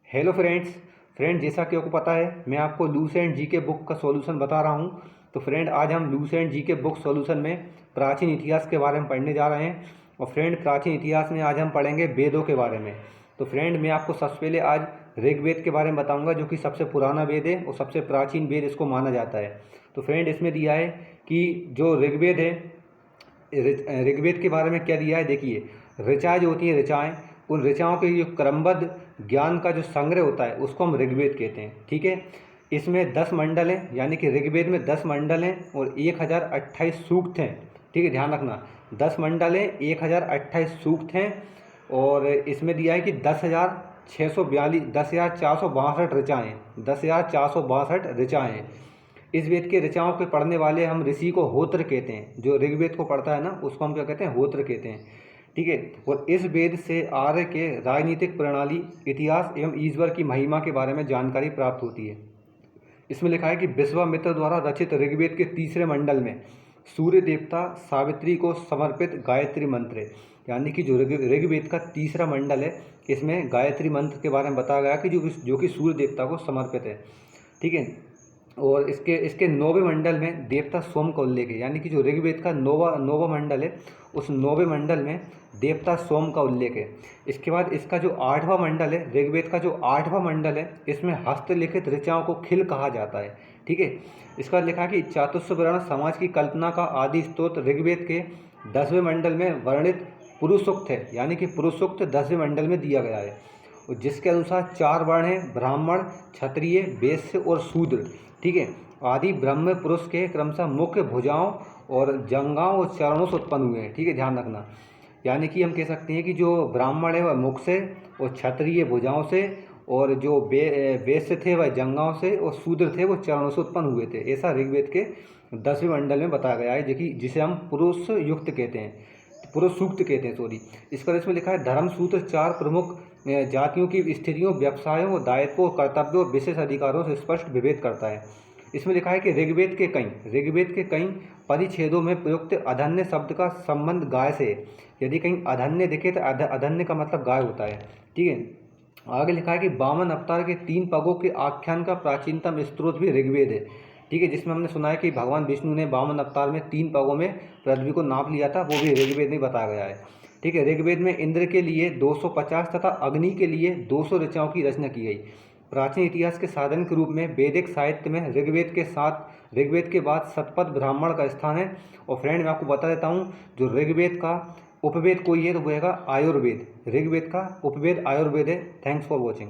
Hello friend जैसा कि आपको पता है मैं आपको लूस एंड जी के बुक का सॉल्यूशन बता रहा हूं। तो फ्रेंड आज हम लूस एंड जी के बुक सॉल्यूशन में प्राचीन इतिहास के बारे में पढ़ने जा रहे हैं। और फ्रेंड प्राचीन इतिहास में आज हम पढ़ेंगे वेदों के बारे में। तो फ्रेंड मैं आपको सबसे पहले आज ऋग्वेद के बारे में बताऊंगा, जो कि सबसे पुराना वेद है और सबसे प्राचीन वेद इसको माना जाता है। तो फ्रेंड इसमें दिया है कि जो ऋग्वेद है, ऋग्वेद के बारे में क्या दिया है देखिए। ऋचाएँ जो होती हैं, ऋचाएँ, उन ऋचाओं के जो क्रमबद्ध ज्ञान का जो संग्रह होता है उसको हम ऋग्वेद कहते हैं। ठीक है, इसमें 10 मंडल हैं, यानी कि ऋग्वेद में 10 मंडल हैं और 1028 सूक्त हैं। ठीक है, ध्यान रखना, 10 मंडल हैं, 1028 सूक्त हैं। और इसमें दिया है कि 10,462 ऋचाएँ, 10,462 ऋचाएँ हैं। इस वेद के ऋचाओं के पढ़ने वाले हम ऋषि को होत्र कहते हैं। जो ऋग्वेद को पढ़ता है ना, उसको हम क्या कहते हैं, होत्र कहते हैं। ठीक है, और इस वेद से आर्य के राजनीतिक प्रणाली, इतिहास एवं ईश्वर की महिमा के बारे में जानकारी प्राप्त होती है। इसमें लिखा है कि विश्वामित्र द्वारा रचित ऋग्वेद के तीसरे मंडल में सूर्य देवता सावित्री को समर्पित गायत्री मंत्र है। यानी कि जो ऋग्वेद का तीसरा मंडल है, इसमें गायत्री मंत्र के बारे में बताया गया कि जो कि सूर्य देवता को समर्पित है। ठीक है, और इसके नौवें मंडल में देवता सोम का उल्लेख है। यानी कि जो ऋग्वेद का नौवा मंडल है, उस नौवें मंडल में देवता सोम का उल्लेख है। इसके बाद इसका जो 8वां मंडल है, ऋग्वेद का जो 8वां मंडल है, इसमें हस्तलिखित ऋचाओं को खिल कहा जाता है। ठीक है, इसका बाद लिखा कि चातुर्वर्ण समाज की कल्पना का आदि स्रोत ऋग्वेद के 10वें मंडल में वर्णित पुरुष सूक्त है। यानी कि पुरुष सूक्त 10वें मंडल में दिया गया है, और जिसके अनुसार 4 वर्ण हैं, ब्राह्मण, क्षत्रिय, वैश्य और शूद्र। ठीक है, आदि ब्रह्म पुरुष के क्रमशः मुख्य भुजाओं और जंगाओं और चरणों से उत्पन्न हुए हैं। ठीक है, ध्यान रखना, यानी कि हम कह सकते हैं कि जो ब्राह्मण है वह मुख से, और क्षत्रिय भुजाओं से, और जो वैश्य थे वह जंगाओं से, और शूद्र थे वो चरणों से उत्पन्न हुए थे। ऐसा ऋग्वेद के 10वें मंडल में बताया गया है, जो कि जिसे हम पुरुष युक्त कहते हैं, पुरुष सूक्त कहते हैं, सॉरी। इसका इसमें लिखा है धर्म सूत्र 4 प्रमुख जातियों की स्थितियों, व्यवसायों और दायित्वों, कर्तव्यों और विशेष अधिकारों से स्पष्ट विभेद करता है। इसमें लिखा है कि ऋग्वेद के कई परिच्छेदों में प्रयुक्त अधन्य शब्द का संबंध गाय से है। यदि कहीं अधन्य दिखे तो अधन्य का मतलब गाय होता है। ठीक है, आगे लिखा है कि वामन अवतार के 3 पगों के आख्यान का प्राचीनतम स्रोत भी ऋग्वेद है। ठीक है, जिसमें हमने सुना है कि भगवान विष्णु ने वामन अवतार में 3 पगों में पृथ्वी को नाप लिया था, वो भी ऋग्वेद में बताया गया है। ठीक है, ऋग्वेद में इंद्र के लिए 250 तथा अग्नि के लिए 200 ऋचाओं की रचना की गई। प्राचीन इतिहास के साधन के रूप में वैदिक साहित्य में ऋग्वेद के बाद शतपथ ब्राह्मण का स्थान है। और फ्रेंड मैं आपको बता देता हूँ, जो ऋग्वेद का उपवेद कोई है तो वो है आयुर्वेद। ऋग्वेद का उपवेद आयुर्वेद है। Thanks for watching.